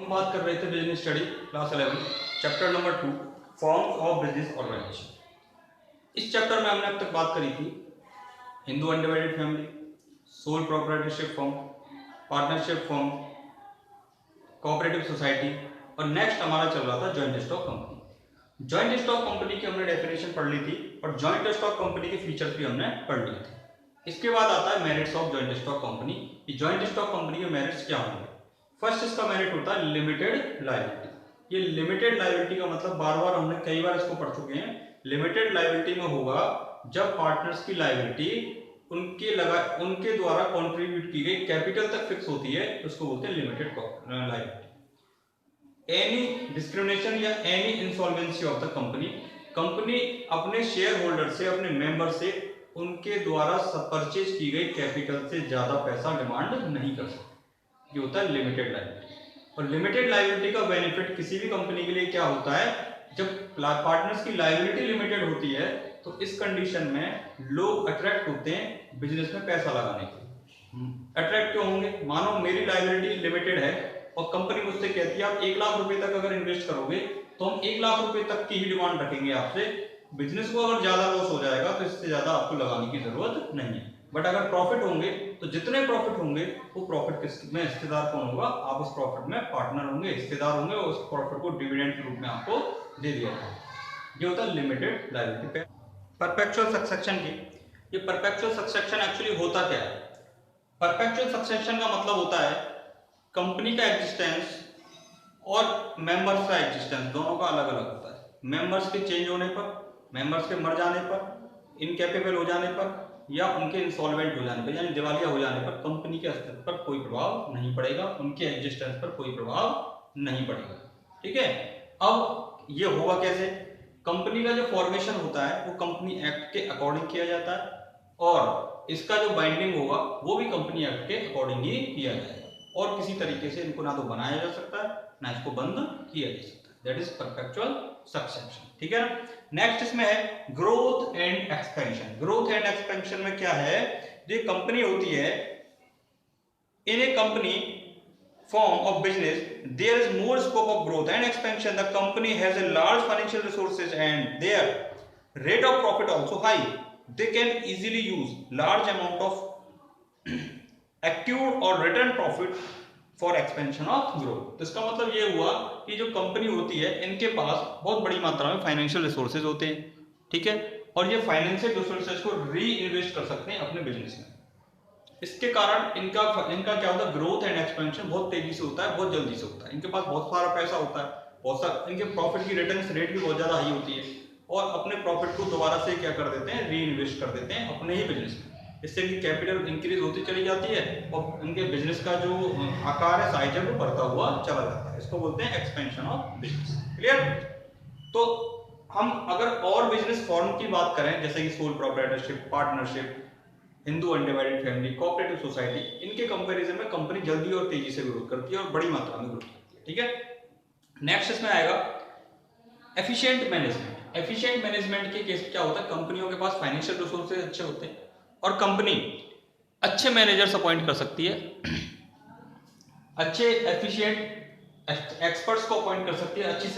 हम बात कर रहे थे business study class 11 chapter number 2 forms of business organisation. इस चैप्टर में हमने अब तक बात करी थी Hindu undivided family, sole proprietorship form, partnership form, cooperative society और नेक्स्ट हमारा चल रहा था joint stock company. Joint stock company की हमने डेफिनेशन पढ़ ली थी और जॉइंट स्टॉक कंपनी के फीचर्स भी हमने पढ़ लिए थे। इसके बाद आता है merits of joint stock company कि जॉइंट स्टॉक कंपनी के मेरिट्स क्या होंगे। फर्स्ट इसका मेरिट होता है लिमिटेड लायबिलिटी। ये लिमिटेड लायबिलिटी का मतलब बार बार हमने कई बार इसको पढ़ चुके हैं। लिमिटेड लायबिलिटी में होगा जब पार्टनर्स की लायबिलिटी उनके द्वारा कंट्रीब्यूट की गई कैपिटल तक फिक्स होती है, उसको बोलते हैं लिमिटेड लायबिलिटी। एनी डिस्क्रिमिनेशन या any insolvency of the company अपने शेयर होल्डर से, अपने मेंबर से उनके द्वारा परचेज की गई कैपिटल से ज्यादा पैसा डिमांड नहीं कर सकते। ये होता है लिमिटेड लायबिलिटी। और लिमिटेड लायबिलिटी का बेनिफिट किसी भी कंपनी के लिए क्या होता है, जब पार्टनर्स की लायबिलिटी लिमिटेड होती है तो इस कंडीशन में लोग अट्रैक्ट होते हैं बिजनेस में पैसा लगाने के लिए। अट्रैक्ट क्यों होंगे? मानो मेरी लायबिलिटी लिमिटेड है और कंपनी मुझसे कहती है आप 1 लाख रुपए तक अगर इन्वेस्ट करोगे तो हम 1 लाख रुपए तक की ही डिमांड रखेंगे आपसे। बिजनेस को अगर ज्यादा लॉस हो जाएगा तो इससे ज्यादा आपको लगाने की जरूरत नहीं है। बट अगर प्रॉफिट होंगे तो जितने प्रॉफिट होंगे वो प्रॉफिट किसमें हिस्सेदार कौन होगा? आप उस प्रॉफिट में पार्टनर होंगे, हिस्सेदार होंगे और उस प्रॉफिट को डिविडेंड के रूप में आपको दे दिया जाएगा। ये होता है लिमिटेड लायबिलिटी। परपेचुअल सक्सेशन की, ये परपेचुअल सक्सेशन एक्चुअली होता क्या है? परपेचुअल सक्सेशन का मतलब होता है कंपनी का एग्जिस्टेंस और मेंबर्स का एग्जिस्टेंस दोनों का अलग अलग होता है। मेंबर्स के चेंज होने पर, मेंबर्स के मर जाने पर, इनकैपेबल हो जाने पर या उनके इंसॉल्वेंट हो जाने पर यानी दिवालिया हो जाने पर कंपनी के अस्तित्व पर कोई प्रभाव नहीं पड़ेगा, उनके एग्जिस्टेंस पर कोई प्रभाव नहीं पड़ेगा। ठीक है। अब ये होगा कैसे? कंपनी का जो फॉर्मेशन होता है वो कंपनी एक्ट के अकॉर्डिंग किया जाता है और इसका जो बाइंडिंग होगा वो भी कंपनी एक्ट के अकॉर्डिंग ही किया जाएगा और किसी तरीके से इनको ना तो बनाया जा सकता है ना इसको बंद किया जा सकता है। That is perpetual succession. ठीक है ना। नेक्स्ट इसमें है growth and expansion. Growth and expansion में क्या है? जो कंपनी होती है, इन ए company form of business there is more scope of growth and expansion. The company has a large financial resources and their rate of profit also high. They can easily use large amount of accrued or return profit for expansion of growth. तो इसका मतलब ये हुआ कि जो company होती है इनके पास बहुत बड़ी मात्रा में फाइनेंशियल रिसोर्सेज होते हैं। ठीक है। और ये फाइनेंशियल रिसोर्सेज को री इन्वेस्ट कर सकते हैं अपने बिजनेस में। इसके कारण इनका क्या होता है? ग्रोथ एंड एक्सपेंशन बहुत तेजी से होता है, बहुत जल्दी से होता है। इनके पास बहुत सारा पैसा होता है, बहुत सारा, इनके प्रॉफिट की रिटर्न रेट भी बहुत ज्यादा हाई होती है और अपने प्रॉफिट को दोबारा से क्या कर देते हैं? री इन्वेस्ट कर देते हैं अपने ही बिजनेस में। इससे इनकी कैपिटल इंक्रीज होती चली जाती है और इनके बिजनेस का जो आकार है, साइज है, वो बढ़ता हुआ चला जाता है। इसको बोलते हैं एक्सपेंशन ऑफ बिजनेस। क्लियर? तो हम अगर और बिजनेस फॉर्म की बात करें जैसे कि sole proprietorship, partnership, Hindu undivided family, cooperative society, इनके कंपैरिजन में कंपनी जल्दी और तेजी से ग्रोथ करती है और बड़ी मात्रा में ग्रोथ करती है। ठीक है। नेक्स्ट इसमें आएगा एफिशिएंट मैनेजमेंट। एफिशिएंट मैनेजमेंट के केस क्या होता है? कंपनियों के पास फाइनेंशियल रिसोर्सेज अच्छे होते हैं और कंपनी अच्छे मैनेजर्स अपॉइंट कर सकती है, अच्छे एफिशिएंट एक्सपर्ट्स को अपॉइंट कर सकती है, अच्छी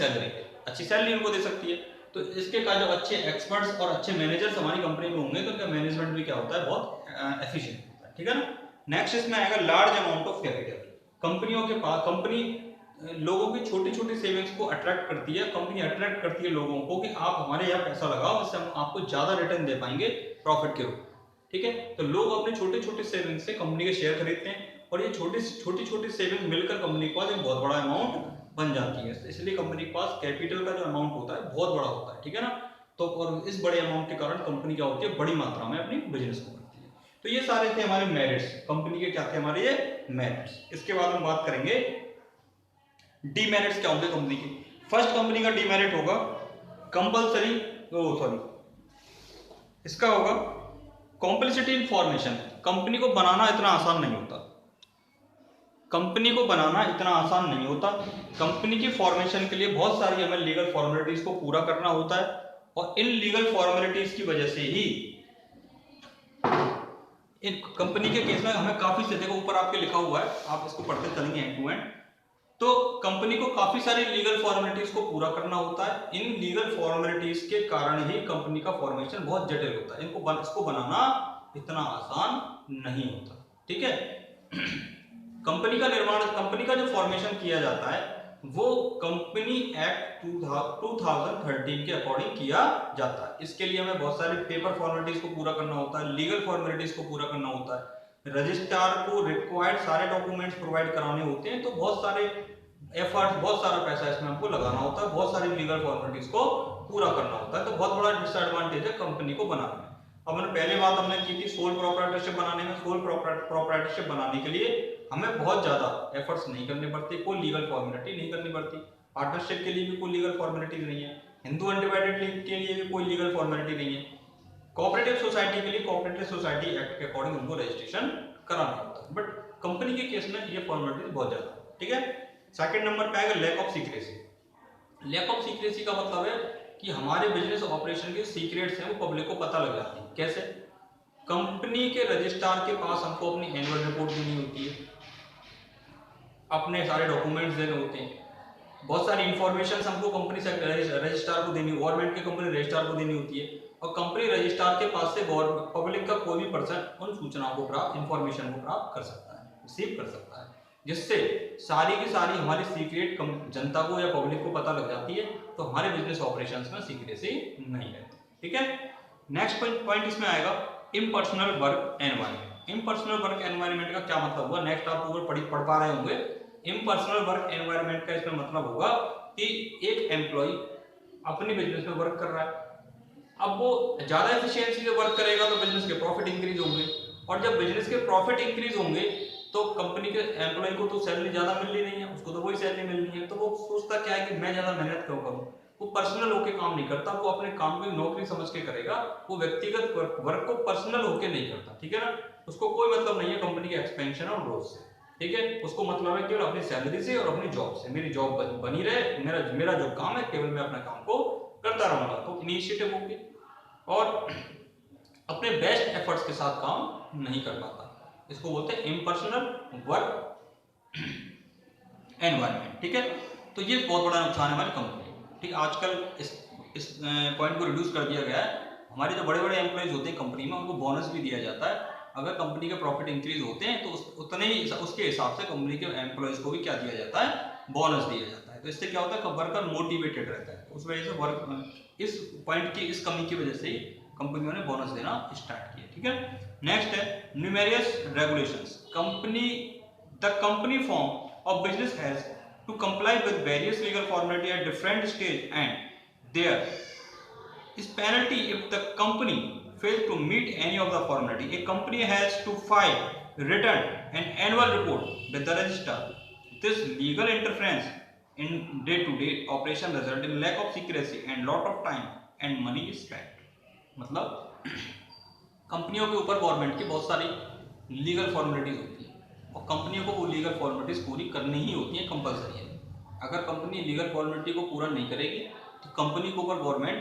सैलरी उनको दे सकती है। तो इसके का जब अच्छे एक्सपर्ट्स और अच्छे मैनेजर्स हमारी कंपनी में होंगे तो इनका मैनेजमेंट भी क्या होता है? बहुत एफिशिएंट होता है। ठीक है ना। नेक्स्ट इसमें आएगा लार्ज अमाउंट ऑफ कैपिटल। कंपनियों के पास, कंपनी लोगों की छोटी छोटी सेविंग्स को अट्रैक्ट करती है। कंपनी अट्रैक्ट करती है लोगों को कि आप हमारे यहाँ पैसा लगाओ, इससे हम आपको ज्यादा रिटर्न दे पाएंगे प्रॉफिट के रूप में। ठीक है। तो लोग अपने छोटे छोटे सेविंग से कंपनी के शेयर खरीदते हैं और ये छोटी छोटी सेविंग मिलकर कंपनी के पास एक बहुत बड़ा अमाउंट बन जाती है। इसलिए कंपनी के पास कैपिटल का जो अमाउंट होता है बहुत बड़ा होता है। ठीक है ना। तो और इस बड़े अमाउंट के कारण कंपनी क्या होती है? बड़ी मात्रा में अपनी बिजनेस को करती है। तो ये सारे थे हमारे मेरिट्स। कंपनी के क्या थे? हमारे ये मेरिट्स। इसके बाद हम बात करेंगे डीमेरिट्स क्या होंगे कंपनी के। फर्स्ट कंपनी का डीमेरिट होगा कंपल्सरी, इसका होगा कॉम्प्लिसिटी इन फॉर्मेशन। कंपनी को बनाना इतना आसान नहीं होता। कंपनी को बनाना इतना आसान नहीं होता। कंपनी की फॉर्मेशन के लिए बहुत सारी हमें लीगल फॉर्मेलिटीज को पूरा करना होता है और इन लीगल फॉर्मेलिटीज की वजह से ही इन कंपनी के केस में हमें काफी से, देखो ऊपर आपके लिखा हुआ है, आप इसको पढ़ते चलेंगे एंड टू एंड। तो कंपनी को काफी सारी लीगल फॉर्मेलिटीज को पूरा करना होता है। इन लीगल फॉर्मेलिटीज के कारण ही कंपनी का फॉर्मेशन बहुत जटिल होता है। इसको बनाना इतना आसान नहीं होता। ठीक है। कंपनी का निर्माण, कंपनी का जो फॉर्मेशन किया जाता है वो कंपनी एक्ट 2013 के अकॉर्डिंग किया जाता है। इसके लिए हमें बहुत सारे पेपर फॉर्मेलिटीज को पूरा करना होता है, लीगल फॉर्मेलिटीज को पूरा करना होता है, रजिस्ट्रार को रिक्वायर्ड सारे डॉक्यूमेंट्स प्रोवाइड कराने होते हैं। तो बहुत सारे एफर्ट्स, बहुत सारा पैसा इसमें हमको लगाना होता है, बहुत सारी लीगल फॉर्मेलिटीज को पूरा करना होता है। तो बहुत बड़ा डिसएडवांटेज है कंपनी को बनाने में। अब मैंने पहले बात हमने की थी सोल प्रोप्राइटरशिप बनाने में। सोल प्रोप्राइटरशिप बनाने के लिए हमें बहुत ज्यादा एफर्ट्स नहीं करने पड़ते, कोई लीगल फॉर्मेलिटी नहीं करनी पड़ती। पार्टनरशिप के लिए भी कोई लीगल फॉर्मेलिटी नहीं है, हिंदू अनडिवाइडेड के लिए भी कोई लीगल फॉर्मेलिटी नहीं है। कोऑपरेटिव सोसाइटी के लिए कोऑपरेटिव सोसाइटी एक्ट के अकॉर्डिंग उनको रजिस्ट्रेशन कराना होता है, बट कंपनी के केस में ये फॉर्मेलिटी बहुत ज्यादा। ठीक है। सेकंड नंबर पे आएगा lack of secrecy. Lack of secrecy का मतलब है कि हमारे बिजनेस ऑपरेशन के सीक्रेट्स हैं वो पब्लिक को पता लग जाती है। कैसे? कंपनी के रजिस्ट्रार के पास हमको अपनी एनुअल रिपोर्ट देनी होती है, अपने सारे डॉक्यूमेंट्स देने होते हैं, बहुत सारी इंफॉर्मेशन हमको कंपनी से रजिस्ट्रार को देनी, गवर्नमेंट के कंपनी रजिस्ट्रार को देनी होती है। और कंपनी रजिस्ट्रार के पास से पब्लिक का कोई भी पर्सन उन सूचनाओं को प्राप्त, इंफॉर्मेशन को प्राप्त कर सकता है, रिसीव कर सकता है, जिससे सारी की सारी हमारी सीक्रेट जनता को या पब्लिक को पता लग जाती है। तो हमारे बिजनेस ऑपरेशंस में सीक्रेसी नहीं रहती। ठीक है। नेक्स्ट पॉइंट इसमें आएगा impersonal work environment. Impersonal work environment का क्या मतलब हुआ? नेक्स्ट आप ऊपर पढ़ पा रहे होंगे। इम्पर्सनल वर्क एनवायरनमेंट का इसमें मतलब होगा कि एक एम्प्लॉय अपनी बिजनेस में वर्क कर रहा है, अब वो ज्यादा एफिशिएंसी से वर्क करेगा तो बिजनेस के प्रॉफिट इंक्रीज होंगे, और जब बिजनेस के प्रॉफिट इंक्रीज होंगे तो कंपनी के एम्प्लॉय को तो सैलरी ज्यादा मिल रही नहीं है, उसको तो वही सैलरी मिल रही है। तो वो सोचता क्या है कि मैं ज्यादा मेहनत क्यों करूं। वो पर्सनल होके काम नहीं करता, वो अपने काम को नौकरी समझ के करेगा, वो व्यक्तिगत वर्क को पर्सनल होके नहीं करता। ठीक है ना। उसको कोई मतलब नहीं है कंपनी के एक्सपेंशन और ग्रोथ से। ठीक है। उसको मतलब है केवल अपनी सैलरी से और अपनी जॉब से, मेरी जॉब बनी रहे, मेरा जो काम है केवल मैं अपना काम को करता रहूंगा। तो इनिशिएटिव होगी और अपने बेस्ट एफर्ट्स के साथ काम नहीं कर पाता। इसको बोलते हैं इम्पर्सनल वर्क एनवायरनमेंट। ठीक है। तो ये बहुत बड़ा नुकसान है हमारी कंपनी। ठीक। आजकल इस पॉइंट को रिड्यूस कर दिया गया है। हमारे जो बड़े बड़े एम्प्लॉइज होते हैं कंपनी में उनको बोनस भी दिया जाता है। अगर कंपनी के प्रॉफिट इंक्रीज होते हैं तो उतने ही उसके हिसाब से कंपनी के एम्प्लॉइज को भी क्या दिया जाता है? बोनस दिया जाता है। तो इससे क्या होता है कि वर्कर मोटिवेटेड रहता है। उस वजह से वर्क इस पॉइंट की, इस कमी की वजह से ही कंपनियों ने बोनस देना स्टार्ट किया। ठीक है। नेक्स्ट है numerous regulations. The company form of business has to comply with various legal formality at different stage and there is penalty if the company fail to meet any of the formality. A company has to file, return an annual report with the registrar. This legal interference in day-to-day operation result in lack of secrecy and lot of time and money is spent. मतलब कंपनियों के ऊपर government की बहुत सारी legal formalities होती है और कंपनियों को वो लीगल फॉर्मेलिटीज पूरी करनी ही होती है, कंपलसरी है। अगर कंपनी लीगल फॉर्मेलिटी को पूरा नहीं करेगी तो कंपनी के ऊपर गवर्नमेंट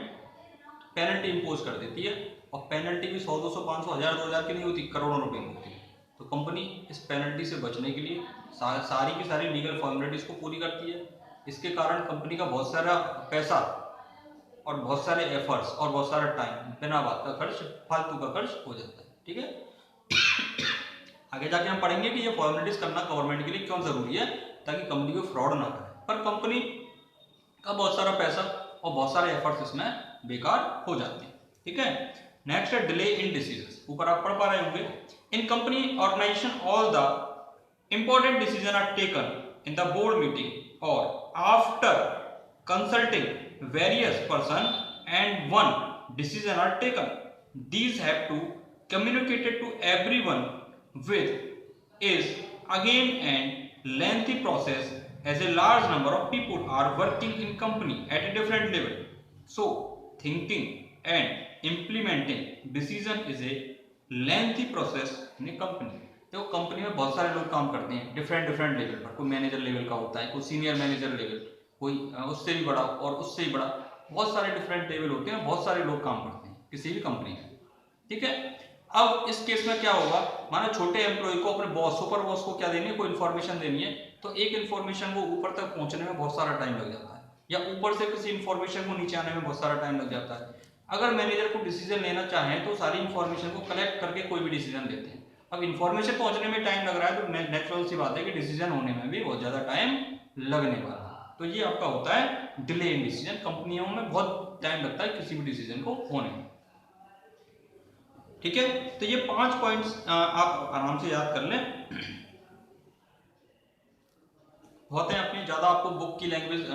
पेनल्टी इंपोज कर देती है, और पेनल्टी भी 100, 200, 500, 1000, 2000 की नहीं होती, करोड़ों रुपए की होती है। तो कंपनी इस पेनल्टी से बचने के लिए सारी की सारी लीगल फॉर्मेलिटीज को पूरी करती है। इसके कारण कंपनी का बहुत सारा पैसा और बहुत सारे एफर्ट्स और बहुत सारा टाइम बिना बात का खर्च, फालतू का खर्च हो जाता है। ठीक है। आगे जाके हम पढ़ेंगे कि ये फॉर्मेलिटीज करना गवर्नमेंट के लिए क्यों जरूरी है, ताकि कंपनी को फ्रॉड ना करे। पर कंपनी का बहुत सारा पैसा और बहुत सारे एफर्ट्स इसमें बेकार हो जाते हैं। ठीक है। नेक्स्ट है डिले इन डिसीजंस। ऊपर आप पढ़ पा रहे होंगे। In company organisation all the important decision are taken in the board meeting और after consulting various person and one decision are taken. These have to communicated to everyone with is again and lengthy process as a large number of people are working in company at a different level. So thinking and implementing decision is a lengthy process in a company. देखो company में बहुत सारे लोग काम करते हैं different level पर। कोई मैनेजर लेवल का होता है, कोई सीनियर मैनेजर लेवल, कोई उससे भी बड़ा और उससे भी बड़ा, बहुत सारे डिफरेंट लेवल होते हैं, बहुत सारे लोग काम करते हैं किसी भी कंपनी में। ठीक है। अब इस केस में क्या होगा, मानो छोटे एम्प्लॉय को अपने बॉस, सुपर बॉस को क्या देनी है, कोई इन्फॉर्मेशन देनी है, तो एक इन्फॉर्मेशन को ऊपर तक पहुंचने में बहुत सारा टाइम लग जाता है, या ऊपर से किसी इन्फॉर्मेशन को नीचे आने में बहुत सारा टाइम लग जाता है। अगर मैनेजर को डिसीजन लेना चाहें तो सारी इन्फॉर्मेशन को कलेक्ट करके कोई भी डिसीजन लेते हैं। अब इन्फॉर्मेशन पहुंचने में टाइम लग रहा है तो नेचुरल सी बात है कि डिसीजन होने में भी बहुत ज्यादा टाइम लगने वाला है। तो ये आपका होता है डिले इन डिसीजन। कंपनियों में बहुत टाइम लगता है किसी भी डिसीजन को होने में। ठीक है, तो ये 5 पॉइंट्स आप आराम से याद कर लें, होते हैं अपनी, ज्यादा आपको बुक की लैंग्वेज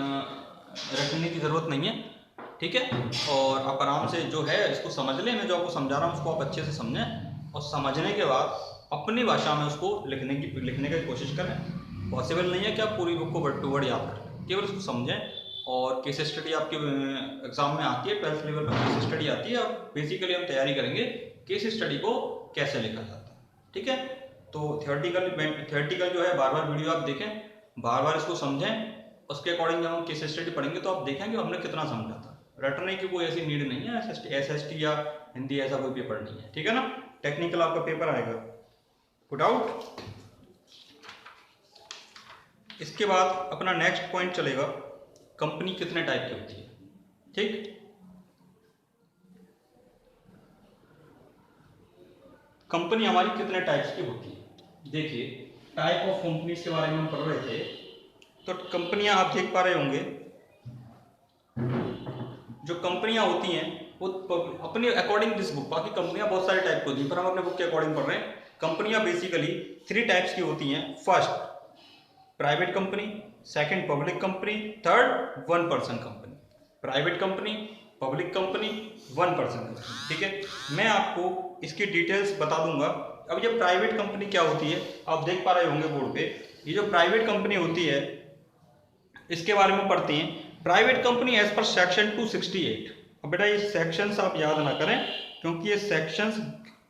रखने की जरूरत नहीं है। ठीक है, और आप आराम से जो है इसको समझ लें। मैं जो आपको समझा रहा हूँ उसको आप अच्छे से समझें, और समझने के बाद अपनी भाषा में उसको लिखने की कोशिश करें। पॉसिबल नहीं है कि आप पूरी बुक को वर्ड टू वर्ड याद कर लें, केवल उसको समझें। और केस स्टडी आपके एग्जाम में आती है, 12th लेवल पर केस स्टडी आती है, और बेसिकली हम तैयारी करेंगे केस स्टडी को कैसे लिखा जाता है। ठीक है, तो थियोरेटिकल जो है बार बार वीडियो आप देखें, बार बार इसको समझें, उसके अकॉर्डिंग जब हम केस स्टडी पढ़ेंगे तो आप देखेंगे हमने कितना समझा था। रटने की कोई ऐसी नीड नहीं है, एसएसटी या हिंदी ऐसा कोई पेपर नहीं है। ठीक है ना, टेक्निकल आपका पेपर आएगा। Put out. इसके बाद अपना नेक्स्ट पॉइंट चलेगा, कंपनी कितने टाइप की होती है। ठीक, कंपनी हमारी कितने टाइप्स की होती है। देखिए, टाइप ऑफ कंपनीज के बारे में हम पढ़ रहे थे, तो कंपनियां आप देख पा रहे होंगे, जो कंपनियां होती हैं वो अपने अकॉर्डिंग दिस बुक, बाकी कंपनियां बहुत सारे टाइप की होती हैं पर हम अपने बुक के अकॉर्डिंग पढ़ रहे हैं। कंपनियां बेसिकली 3 टाइप्स की होती हैं। First private company, second public company, third 1 person company. Private company, public company, 1 person company. ठीक है, मैं आपको इसकी डिटेल्स बता दूंगा। अब ये प्राइवेट कंपनी क्या होती है, आप देख पा रहे होंगे बोर्ड पे, ये जो प्राइवेट कंपनी होती है इसके बारे में पढ़ते हैं। Private company as per section 268। अब बेटा ये सेक्शंस आप याद ना करें क्योंकि ये सेक्शंस,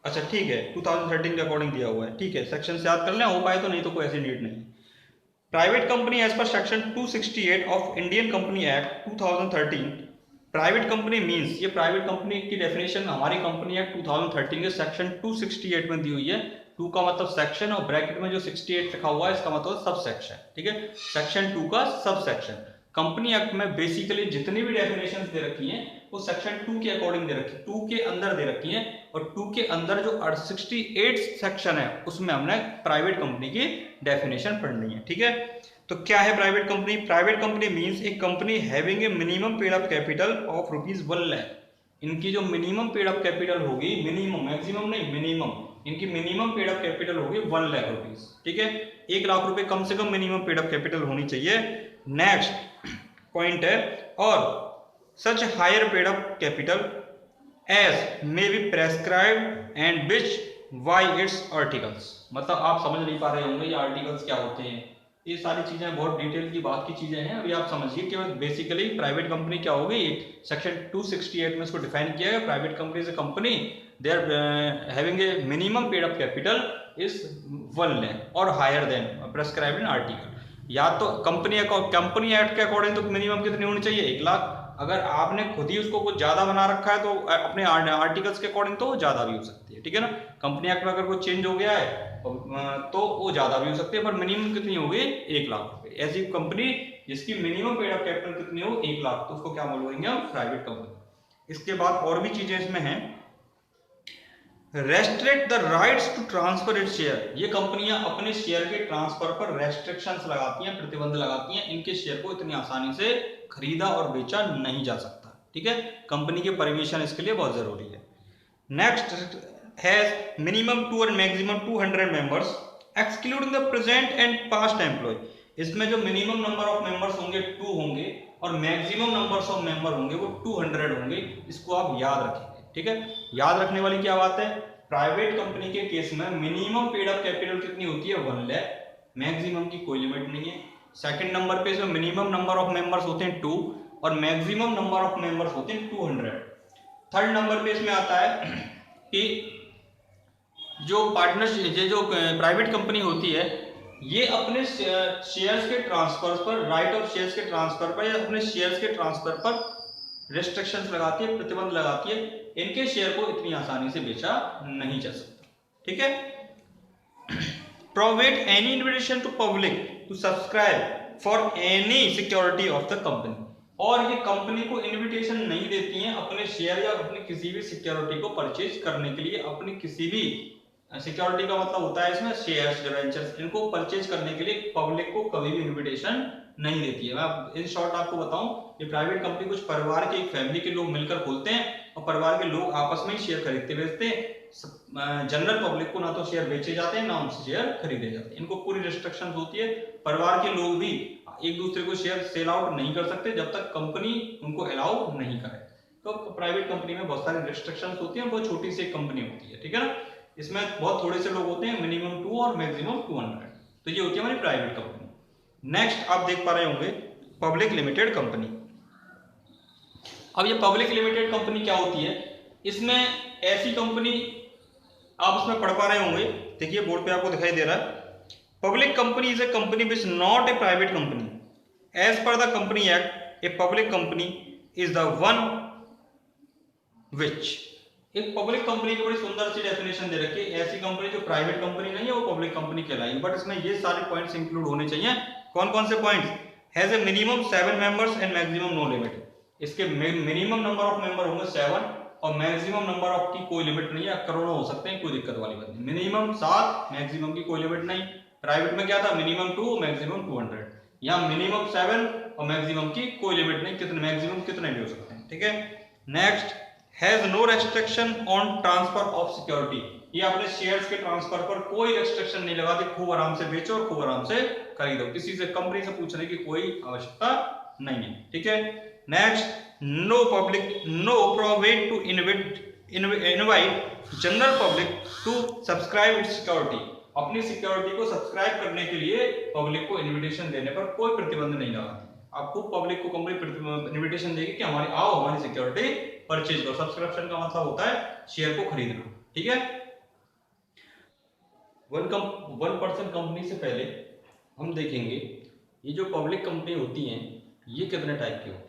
अच्छा ठीक है 2013 के अकॉर्डिंग दिया हुआ है। ठीक है, सेक्शंस याद कर लें, हो पाए तो, नहीं तो कोई ऐसी नीड नहीं। Private company as per section 268 of Indian company act 2013। Private company means, ये प्राइवेट कंपनी की डेफिनेशन हमारी कंपनी एक्ट 2013 के सेक्शन 268 में दी हुई है। 2 का मतलब सेक्शन और ब्रैकेट में जो 68 लिखा हुआ है इसका मतलब सब सेक्शन। ठीक है, सेक्शन 2 का सब सेक्शन। कंपनी एक्ट में बेसिकली जितनी भी डेफिनेशंस दे रखी हैं वो सेक्शन 2 के अकॉर्डिंग दे रखी है, 2 के अंदर दे रखी हैं, और 2 के अंदर जो 68 सेक्शन है उसमें हमने प्राइवेट कंपनी की डेफिनेशन पढ़नी है। ठीक है, तो क्या है private company. Private company means एक company having a minimum paid up capital of ₹1 lakh. इनकी जो मिनिमम पेड अप कैपिटल होगी, मिनिमम, मैक्सिमम नहीं, मिनिमम, इनकी मिनिमम पेड अप कैपिटल होगी ₹1 लाख। ठीक है, 1 लाख रुपए कम से कम मिनिमम पेड अप कैपिटल होनी चाहिए। नेक्स्ट पॉइंट है, और such higher paid up capital as may be prescribed and which by its articles. मतलब आप समझ नहीं पा रहे होंगे ये आर्टिकल्स क्या होते हैं, ये सारी चीजें बहुत डिटेल की बात की चीजें हैं। अभी आप समझिए कि बेसिकली प्राइवेट कंपनी क्या होगी, सेक्शन 268 में इसको डिफाइन किया है। Private company is a company they are having a minimum paid up capital is 1 lakh और higher than prescribed in article. या तो कंपनी एक्ट के अकॉर्डिंग तो मिनिमम कितनी होनी चाहिए, 1 लाख। अगर आपने खुद ही उसको कुछ ज्यादा बना रखा है तो अपने आर्टिकल्स के अकॉर्डिंग तो ज्यादा भी हो सकती है। ठीक है ना, कंपनी एक्ट में अगर कोई चेंज हो गया है तो वो ज्यादा भी हो सकती है, पर मिनिमम कितनी होगी, 1 लाख रुपए। ऐसी कंपनी जिसकी मिनिमम पेड अप कैपिटल कितनी हो, 1 लाख, तो उसको क्या बोलेंगे हम, प्राइवेट कंपनी। इसके बाद और भी चीजें इसमें हैं। Restrict the rights to transfer it share. ये कंपनियां अपने शेयर के ट्रांसफर पर रेस्ट्रिक्शंस लगाती हैं, प्रतिबंध लगाती हैं। इनके शेयर को इतनी आसानी से खरीदा और बेचा नहीं जा सकता। ठीक है, कंपनी के परमिशन इसके लिए बहुत जरूरी है। नेक्स्ट हैज मिनिमम 2 और maximum 200 members excluding the present and past employ. इसमें जो मिनिमम नंबर ऑफ मेंबर्स होंगे 2 होंगे और मैक्सिमम नंबर्स ऑफ मेंबर होंगे वो 200 होंगे। इसको आप याद रखेंगे। ठीक है, याद रखने वाली क्या बात है, प्राइवेट कंपनी के केस में मिनिमम पेड अप कैपिटल कितनी होती है, 1 लाख, मैक्सिमम की कोई लिमिट नहीं है। सेकंड नंबर पे इसमें मिनिमम नंबर ऑफ मेंबर्स होते हैं 2 और मैक्सिमम नंबर ऑफ मेंबर्स होते हैं 200। थर्ड नंबर पे इसमें आता है कि जो पार्टनरशिप, ये जो प्राइवेट कंपनी होती है ये अपने शेयर्स के ट्रांसफर पर, राइट ऑफ शेयर्स के ट्रांसफर पर या अपने शेयर्स के ट्रांसफर पर रेस्ट्रिक्शंस लगाती है, प्रतिबंध लगाती है। इनके शेयर को इतनी आसानी से बेचा नहीं जा सकता। ठीक है, provide any invitation to public to subscribe for any security of the company। और ये कंपनी को इनविटेशन नहीं देती हैं अपने शेयर या अपनी किसी भी सिक्योरिटी को परचेज करने के लिए। अपनी किसी भी सिक्योरिटी का मतलब होता है इसमें शेयर्स, डिवेंचर्स, इनको परचेज करने के लिए पब्लिक को कभी भी इनविटेशन नहीं देती है। मैं इन शॉर्ट आपको बताऊं, ये प्राइवेट कंपनी कुछ परिवार के, एक फैमिली के लोग मिलकर खोलते हैं और परिवार के लोग आपस में ही शेयर खरीदते बेचते हैं। जनरल पब्लिक को ना तो शेयर बेचे जाते हैं ना उनसे शेयर खरीदे जाते हैं। इनको पूरी रिस्ट्रिक्शन होती है। परिवार के लोग भी एक दूसरे को शेयर सेल आउट नहीं कर सकते जब तक कंपनी उनको अलाउ नहीं करे। तो प्राइवेट कंपनी में बहुत सारी रिस्ट्रिक्शंस होती हैं। बहुत छोटी सी कंपनी होती है, ठीक है ना। इसमें बहुत थोड़े से लोग होते हैं, मिनिमम 2 और मैक्सिमम 200। तो ये होती है हमारी प्राइवेट कंपनी। नेक्स्ट आप देख पा रहे होंगे पब्लिक लिमिटेड कंपनी। अब ये पब्लिक लिमिटेड कंपनी क्या होती है? इसमें ऐसी कंपनी आप इसमें पढ़ पा रहे होंगे, देखिए बोर्ड पे आपको दिखाई दे रहा है। Public company is a company which not a private company as per the company act. A public company is the one which. एक पब्लिक कंपनी की बड़ी सुंदर सी डेफिनेशन दे रखी है। ऐसी कंपनी जो प्राइवेट कंपनी नहीं है वो पब्लिक कंपनी कहलाएगी। बट इसमें ये सारे पॉइंट्स इंक्लूड होने चाहिए। कौन कौन से points? Has a minimum 7 members and maximum no limit. इसके मिनिमम नंबर ऑफ मेंबर होंगे 7 और मैक्सिमम नंबर ऑफ की कोई लिमिट नहीं है। करोड़ों हो सकते हैं, कोई दिक्कत वाली बात नहीं। मिनिमम 7, मैक्सिमम की कोई लिमिट नहीं। प्राइवेट में क्या था? Minimum 2, maximum 200। यहाँ मिनिमम 7 और मैक्सिमम की कोई लिमिट नहीं, कितने मैक्सिमम कितने भी हो सकते हैं, ठीक है। Next, has no restriction on transfer of security. ये अपने शेयर्स के ट्रांसफर पर कोई रेस्ट्रिक्शन नहीं लगाते। खूब आराम से बेचो और खूब आराम से खरीदो, किसी से कंपनी से पूछने की कोई आवश्यकता नहीं है, ठीक है। Next, no provide to invite general public to subscribe its security. अपनी सिक्योरिटी को सब्सक्राइब करने के लिए पब्लिक को इनविटेशन देने पर कोई प्रतिबंध नहीं लगाती। आपको पब्लिक को कंपनी इनविटेशन देगी कि हमारी आओ हमारी सिक्योरिटी परचेज करो। सब्सक्रिप्शन का मतलब होता है शेयर को खरीदना, ठीक है। 1% कंपनी से पहले हम देखेंगे ये जो पब्लिक कंपनी होती हैं ये कितने टाइप की होती है।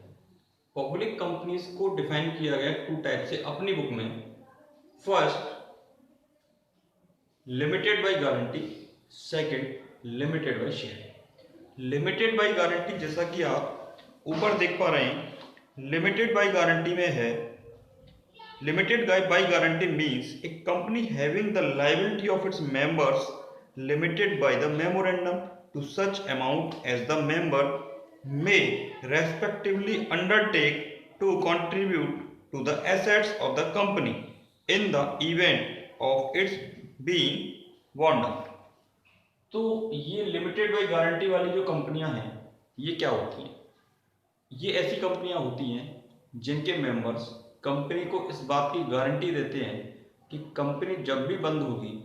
पब्लिक कंपनीज को डिफाइन किया गया 2 टाइप से अपनी बुक में। First, limited by guarantee, second limited by share. Limited by guarantee जैसा कि आप ऊपर देख पा रहे हैं, लिमिटेड बाय गारंटी में है, limited by guarantee means a company having the liability of its members limited by the memorandum to such amount as the member may respectively undertake to contribute to the assets of the company in the event of its being wound up। तो ये limited by guarantee वाली जो कंपनियां हैं ये क्या होती हैं? ये ऐसी कंपनियां होती हैं जिनके मेंबर्स कंपनी को इस बात की गारंटी देते हैं कि कंपनी जब भी बंद होगी,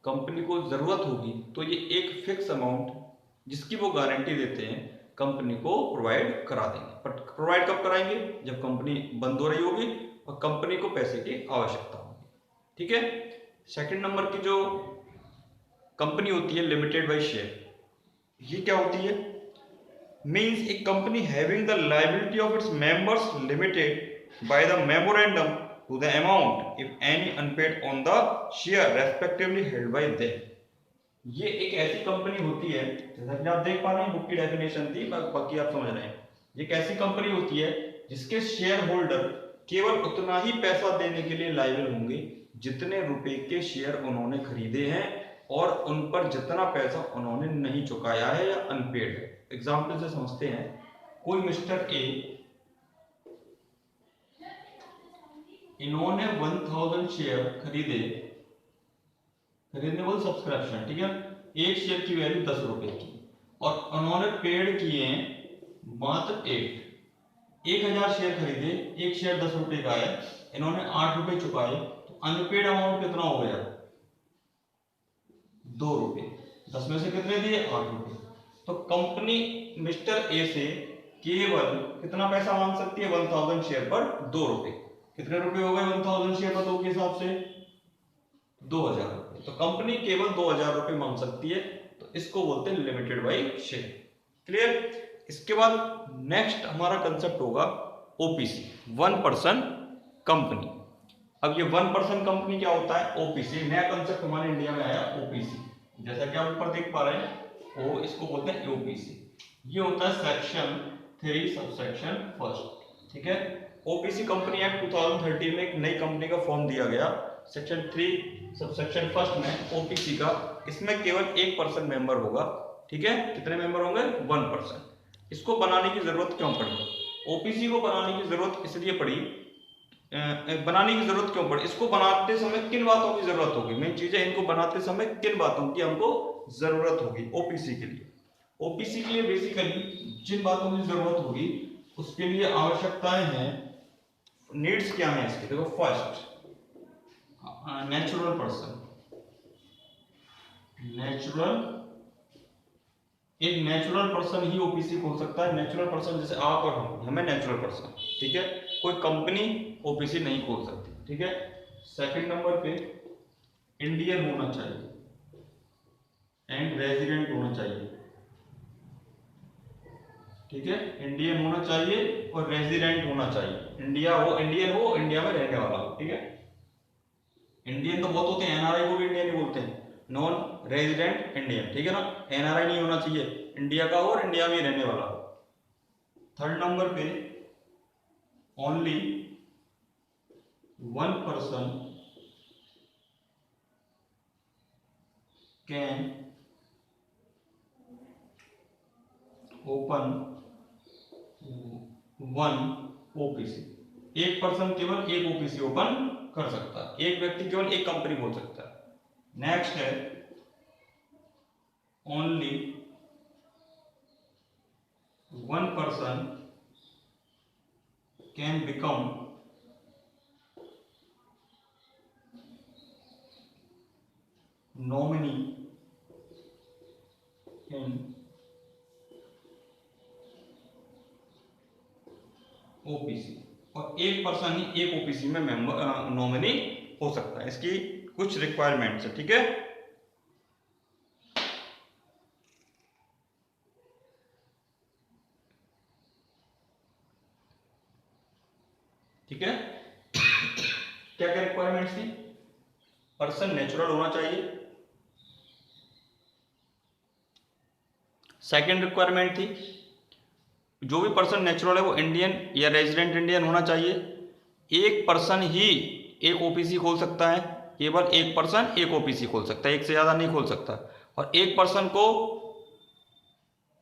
कंपनी को जरूरत होगी तो ये एक फिक्स अमाउंट जिसकी वो गारंटी देते हैं कंपनी को प्रोवाइड करा देंगे। बट प्रोवाइड कब कराएंगे? जब कंपनी बंद हो रही होगी और कंपनी को पैसे की आवश्यकता होगी, ठीक है। सेकंड नंबर की जो कंपनी होती है लिमिटेड बाय शेयर, ये क्या होती है? Means a company having the liability of its members limited by the memorandum to the amount if any unpaid on the share respectively held by them. ये एक ऐसी कंपनी होती है, जैसा कि आप देख पा रहे हैं बुक की डेफिनेशन थी, बाकी आप समझ रहे हैं। ये एक ऐसी कंपनी होती है जिसके शेयर होल्डर केवल उतना ही पैसा देने के लिए लायबल होंगे जितने रुपए के शेयर उन्होंने खरीदे हैं और उन पर जितना पैसा उन्होंने नहीं चुकाया है या अनपेड है। एग्जाम्पल से समझते हैं, कोई मिस्टर ए, इन्होंने 1000 शेयर खरीदे, रिन्यूएबल सब्सक्रिप्शन, ठीक है। एक शेयर की वैल्यू 10 रुपए की और उन्होंने पेड किए मात्र 1000 शेयर खरीदे, एक शेयर 10 रुपए का है, इन्होंने 8 रुपए चुकाए, तो अनपेड अमाउंट कितना हो गया? 2 रुपए। 10 में से कितने दिए? 8 रुपए। तो कंपनी मिस्टर ए से केवल कितना पैसा मांग सकती है? 1000 शेयर पर 2 रुपए। कितने रुपए हो गए 1000 शेयर पर 2 के हिसाब से? 2000 रुपए। तो कंपनी केवल 2000 रुपए मांग सकती है, तो इसको बोलते हैं लिमिटेड बाय शेयर। क्लियर? इसके बाद नेक्स्ट हमारा कंसेप्ट होगा ओपीसी, 1% कंपनी। अब ये 1% कंपनी क्या होता है? ओपीसी, नया कंसेप्ट हमारे इंडिया में आया ओपीसी। जैसा कि आप ऊपर देख पा रहे हैं, वो इसको बोलते हैं ओबीसी। ये होता है सेक्शन 3 सबसेक्शन फर्स्ट, ठीक है। ओबीसी कंपनी एक्ट 2013 में एक नई कंपनी का फॉर्म दिया गया, सेक्शन 3 सबसेक्शन फर्स्ट में ओबीसी का। इसमें केवल 1% मेंबर होगा, ठीक है। कितने मेंबर होंगे? 1%। इसको बनाने की जरूरत क्यों पड़ी? ओबीसी को बनाने की जरूरत इसलिए पड़ी, बनाने की जरूरत क्यों पड़ी? इसको बनाते समय किन बातों की जरूरत होगी? मेन चीज है, इनको बनाते समय किन बातों की हमको जरूरत होगी ओबीसी के लिए? ओबीसी के लिए बेसिकली जिन बातों की जरूरत होगी उसके लिए आवश्यकताएं हैं, नीड्स क्या है इसके? देखो, फर्स्ट नेचुरल पर्सन। एक नेचुरल पर्सन ही ओबीसी खोल सकता है। नेचुरल पर्सन जैसे आप और हमें नेचुरल पर्सन, ठीक है। कोई कंपनी ओबीसी नहीं खोल सकती, ठीक है। सेकंड नंबर पे इंडियन होना चाहिए एंड रेजिडेंट होना चाहिए, ठीक है। इंडियन होना चाहिए और रेजिडेंट होना चाहिए। इंडियन हो, इंडिया में रहने वाला हो, ठीक है। इंडियन तो बहुत होते हैं, एनआरआई को भी इंडियन ही बोलते हैं। नॉन रेजिडेंट इंडियन, ठीक है ना। एनआरआई नहीं होना चाहिए, इंडिया का हो और इंडिया में रहने वाला हो। थर्ड नंबर पे ओनली 1% कैन ओपन 1 ओपीसी। 1% केवल एक ओपीसी ओपन कर सकता है, एक व्यक्ति केवल एक कंपनी खोल सकता है। नेक्स्ट है only 1% can become nominee in OPC, और 1% ही एक ओपीसी में मेंबर नॉमिनी हो सकता है। इसकी कुछ रिक्वायरमेंट्स है, ठीक है। ठीक है, क्या क्या रिक्वायरमेंट्स थी? पर्सन नेचुरल होना चाहिए। सेकंड रिक्वायरमेंट थी, जो भी पर्सन नेचुरल है वो इंडियन या रेजिडेंट इंडियन होना चाहिए। एक पर्सन ही एक ओपीसी खोल सकता है, केवल एक पर्सन एक ओपीसी खोल सकता है, एक से ज्यादा नहीं खोल सकता। और एक पर्सन को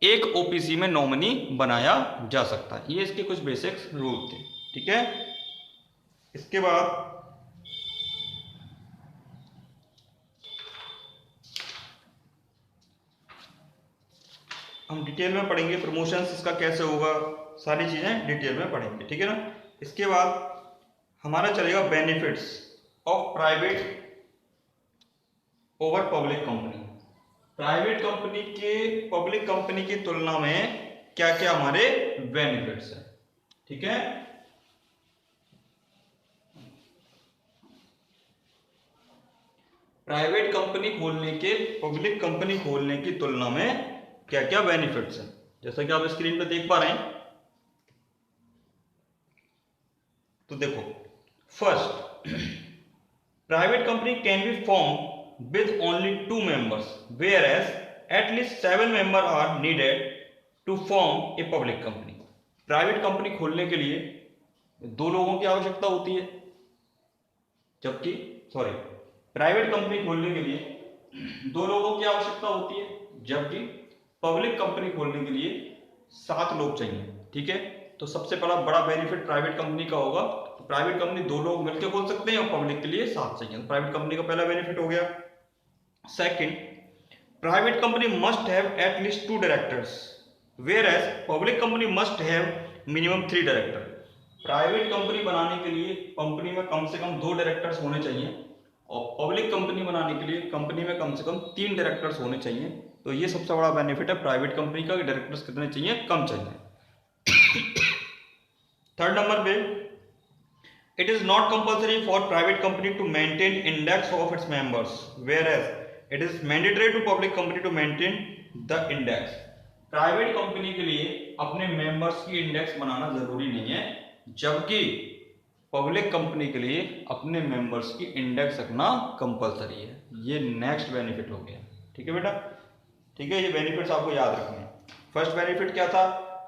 एक ओपीसी में नॉमिनी बनाया जा सकता है। ये इसके कुछ बेसिक्स रूल थे, ठीक है। इसके बाद हम डिटेल में पढ़ेंगे प्रमोशंस इसका कैसे होगा, सारी चीजें डिटेल में पढ़ेंगे, ठीक है ना। इसके बाद हमारा चलेगा benefits of private over public company. Private company के पब्लिक कंपनी की तुलना में क्या क्या हमारे बेनिफिट्स हैं, ठीक है। प्राइवेट कंपनी खोलने के पब्लिक कंपनी खोलने की तुलना में क्या क्या बेनिफिट्स हैं, जैसा कि आप स्क्रीन पे देख पा रहे हैं। तो देखो, first, private company can be form with only 2 members whereas at least 7 members are needed to form a public company। Private company खोलने के लिए 2 लोगों की आवश्यकता होती है, जबकि प्राइवेट कंपनी खोलने के लिए 2 लोगों की आवश्यकता होती है, जबकि पब्लिक कंपनी खोलने के लिए 7 लोग चाहिए, ठीक है। तो सबसे बड़ा बेनिफिट प्राइवेट कंपनी का होगा। तो प्राइवेट कंपनी 2 लोग मिलकर खोल सकते हैं और पब्लिक के लिए 7 चाहिए। तो प्राइवेट कंपनी का पहला बेनिफिट हो गया। Second, private company must have at least 2 directors whereas public company must have minimum 3 director. Private company बनाने के लिए कंपनी में कम से कम 2 डायरेक्टर्स होने चाहिए और पब्लिक कंपनी बनाने के लिए कंपनी में कम से कम 3 डायरेक्टर्स होने चाहिए। तो ये सबसे बड़ा बेनिफिट है प्राइवेट कंपनी का, डायरेक्टर्स कितने चाहिए? कम चाहिए। थर्ड नंबर पे, it is not compulsory for private company to maintain index of its members whereas it is mandatory to public company to maintain the index. Private company के लिए अपने members की इंडेक्स बनाना जरूरी नहीं है, जबकि पब्लिक कंपनी के लिए अपने मेंबर्स की इंडेक्स रखना कंपलसरी है। ये नेक्स्ट बेनिफिट हो गया, ठीक है बेटा, ठीक है। ये बेनिफिट्स आपको याद रखने हैं। फर्स्ट बेनिफिट क्या था,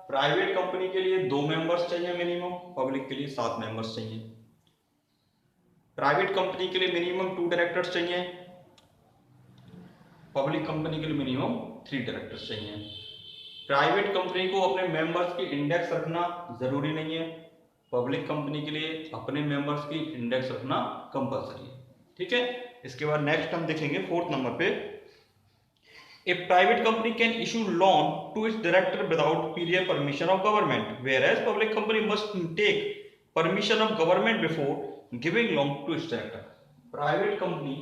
प्राइवेट कंपनी के लिए 2 मेंबर्स चाहिए मिनिमम, पब्लिक के लिए 7 मेंबर्स चाहिए। प्राइवेट कंपनी के लिए मिनिमम 2 डायरेक्टर्स चाहिए, पब्लिक कंपनी के लिए मिनिमम 3 डायरेक्टर्स चाहिए। प्राइवेट कंपनी को अपने मेंबर्स की इंडेक्स रखना जरूरी नहीं है, पब्लिक कंपनी के लिए अपने मेंबर्स की इंडेक्स रखना कंपलसरी है, ठीक है। इसके बाद नेक्स्ट हम देखेंगे 4th नंबर पे, A private company can issue loan to its director without prior permission of government, whereas public company must take permission of government before giving loan to its director. Private company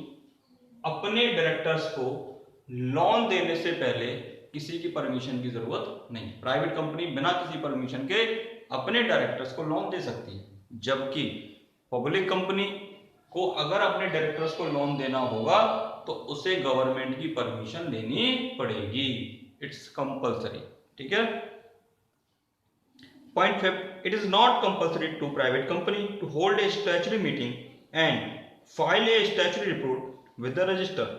अपने directors को loan देने से पहले किसी की permission की जरूरत नहीं। प्राइवेट कंपनी बिना किसी परमिशन के अपने डायरेक्टर्स को लोन दे सकती है, जबकि पब्लिक कंपनी को अगर अपने डायरेक्टर्स को लोन देना होगा तो उसे गवर्नमेंट की परमिशन लेनी पड़ेगी, इट्स कंपलसरी, ठीक है। Point 5, it is not compulsory to private company to hold a statutory meeting and file a statutory report with the register,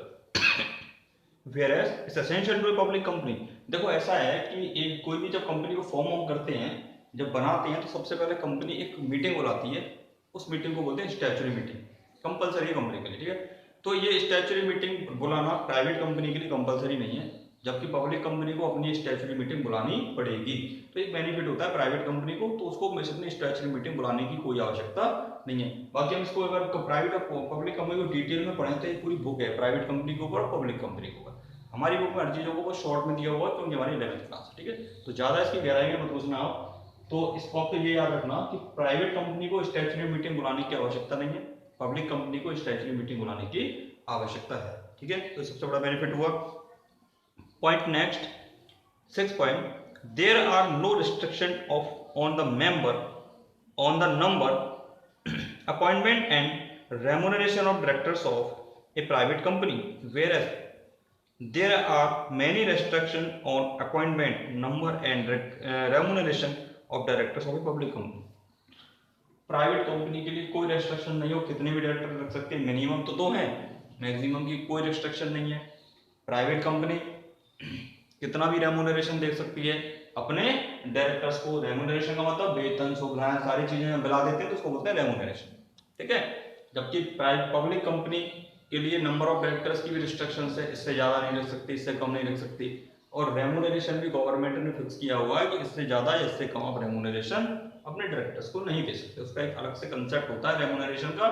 whereas it's essential to a public company। देखो ऐसा है कि एक कोई भी जब कंपनी को फॉर्म करते हैं, जब बनाते हैं, तो सबसे पहले कंपनी एक मीटिंग बुलाती है, उस मीटिंग को बोलते हैं स्टैट्यूटरी मीटिंग, कंपलसरी है कंपनी के लिए, ठीक है। तो ये स्टैट्यूटरी मीटिंग बुलाना प्राइवेट कंपनी के लिए कंपलसरी नहीं है, जबकि पब्लिक कंपनी को अपनी स्टैट्यूटरी मीटिंग बुलानी पड़ेगी। तो एक बेनिफिट होता है प्राइवेट कंपनी को, तो उसको अपनी स्टैट्यूटरी मीटिंग बुलाने की कोई आवश्यकता नहीं है। बाकी हम इसको अगर प्राइवेट और पब्लिक कंपनी को डिटेल में पढ़ें तो एक पूरी बुक है प्राइवेट कंपनी के ऊपर और पब्लिक कंपनी के ऊपर। हमारी बुक में हर चीज़ों को बहुत शॉर्ट में दिया हुआ है क्योंकि हमारी 11th क्लास है, ठीक है। तो ज़्यादा इसकी गहराई में मत घुसना आप। तो इस वक्त ये याद रखना कि प्राइवेट कंपनी को स्टैट्यूटरी मीटिंग बुलाने की आवश्यकता नहीं है, पब्लिक कंपनी को स्टैट्यूटरी मीटिंग बुलाने की आवश्यकता है, ठीक है। तो सबसे बड़ा बेनिफिट हुआ। Point next 6 point, there are no restriction of on the member on the number appointment and remuneration of directors of a private company, whereas there are many restrictions on appointment number and remuneration of directors of a public company। Private company के लिए कोई restriction नहीं हो, कितने भी director रख सकते हैं, मिनिमम तो 2 हैं, मैक्सिमम की कोई रेस्ट्रिक्शन नहीं है। प्राइवेट कंपनी कितना भी रेम्युनरेशन दे सकती है अपने डायरेक्टर्स को, रेम्युनरेशन का मतलब वेतन, सुविधाएं, सारी चीजें मिला देते हैं तो उसको बोलते हैं रेम्युनरेशन, ठीक है। जबकि पब्लिक कंपनी के लिए नंबर ऑफ डायरेक्टर्स की भी रिस्ट्रिक्शंस है, इससे ज्यादा नहीं रख सकती, इससे कम नहीं रख सकती, और रेम्युनरेशन भी गवर्नमेंट ने फिक्स किया हुआ है कि इससे ज्यादा या इससे कम आप रेम्युनरेशन अपने डायरेक्टर्स को नहीं दे सकते। उसका एक अलग से कंसेप्ट होता है रेम्युनरेशन का।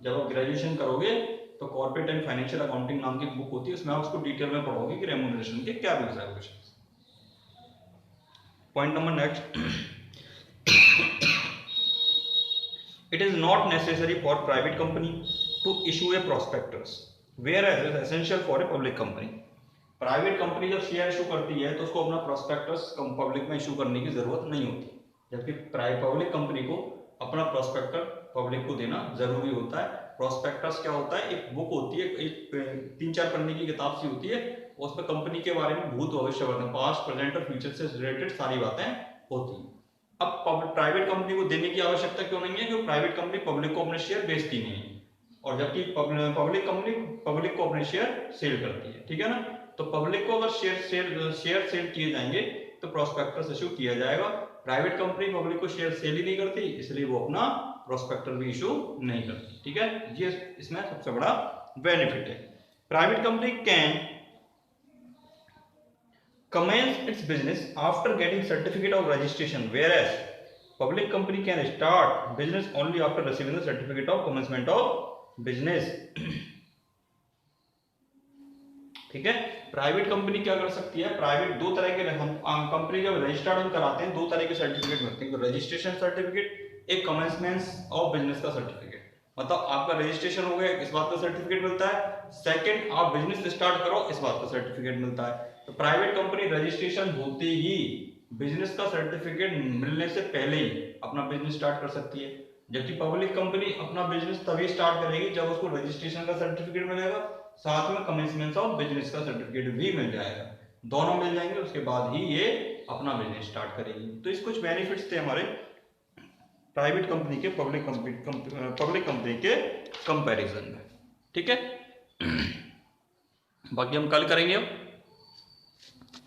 जब आप ग्रेजुएशन करोगे तो कॉर्पोरेट एंड फाइनेंशियल अकाउंटिंग नाम की एक बुक होती है, उसमें आप उसको डिटेल में पढ़ोगे कि रेम्युनरेशन के क्या rules regulation. Point number next, it is not necessary for private company to issue a prospectus, whereas it is essential for a public company। Private company जब शेयर इशू करती है तो उसको अपना प्रोस्पेक्टस पब्लिक में issue करने की जरूरत नहीं होती, जबकि पब्लिक कंपनी को अपना प्रोस्पेक्टर पब्लिक को देना जरूरी होता है। प्रोस्पेक्टस क्या होता है, एक बुक होती है, एक 3-4 पन्ने की किताब सी होती है, उसमें कंपनी के बारे में भूत भविष्य वर्तमान, पास्ट प्रेजेंट और फ्यूचर से रिलेटेड सारी बातें होती हैं। अब प्राइवेट कंपनी को देने की आवश्यकता क्यों नहीं है, क्योंकि प्राइवेट कंपनी पब्लिक को अपने शेयर बेचती नहीं है, और जबकि पब्लिक कंपनी पब्लिक को अपने शेयर सेल करती है, ठीक है ना। तो पब्लिक को अगर शेयर सेल किए जाएंगे तो प्रोस्पेक्टस इशू किया जाएगा। प्राइवेट कंपनी पब्लिक को शेयर सेल ही नहीं करती, इसलिए वो अपना प्रोस्पेक्टर भी इशू नहीं करती, ठीक है। ये इसमें सबसे बड़ा बेनिफिट है। Private company can commence its business after getting certificate of registration, whereas public company can start business only after receiving the certificate of commencement of business। ठीक है, प्राइवेट कंपनी क्या कर सकती है, प्राइवेट 2 तरह के कंपनी जब रजिस्टर्ड हम कराते हैं 2 तरह के सर्टिफिकेट मिलते हैं, तो रजिस्ट्रेशन सर्टिफिकेट, एक कमेंसमेंट ऑफ बिजनेस का सर्टिफिकेट, मतलब आपका रजिस्ट्रेशन हो गया इस बात का सर्टिफिकेट मिलता है। सेकंड, आप बिजनेस स्टार्ट करो इस बात का सर्टिफिकेट मिलता है। तो प्राइवेट कंपनी रजिस्ट्रेशन होते ही बिजनेस का सर्टिफिकेट मिलने से पहले ही अपना बिजनेस स्टार्ट कर सकती है, जबकि पब्लिक कंपनी अपना बिजनेस तभी स्टार्ट करेगी जब उसको रजिस्ट्रेशन का सर्टिफिकेट मिलेगा, साथ में कमेंसमेंट ऑफ बिजनेस का सर्टिफिकेट भी मिल जाएगा, दोनों मिल जाएंगे, उसके बाद ही ये अपना बिजनेस स्टार्ट करेगी। तो इस कुछ बेनिफिट्स थे हमारे प्राइवेट कंपनी के पब्लिक कंपनी के कंपैरिजन में, ठीक है। बाकी हम कल करेंगे अब।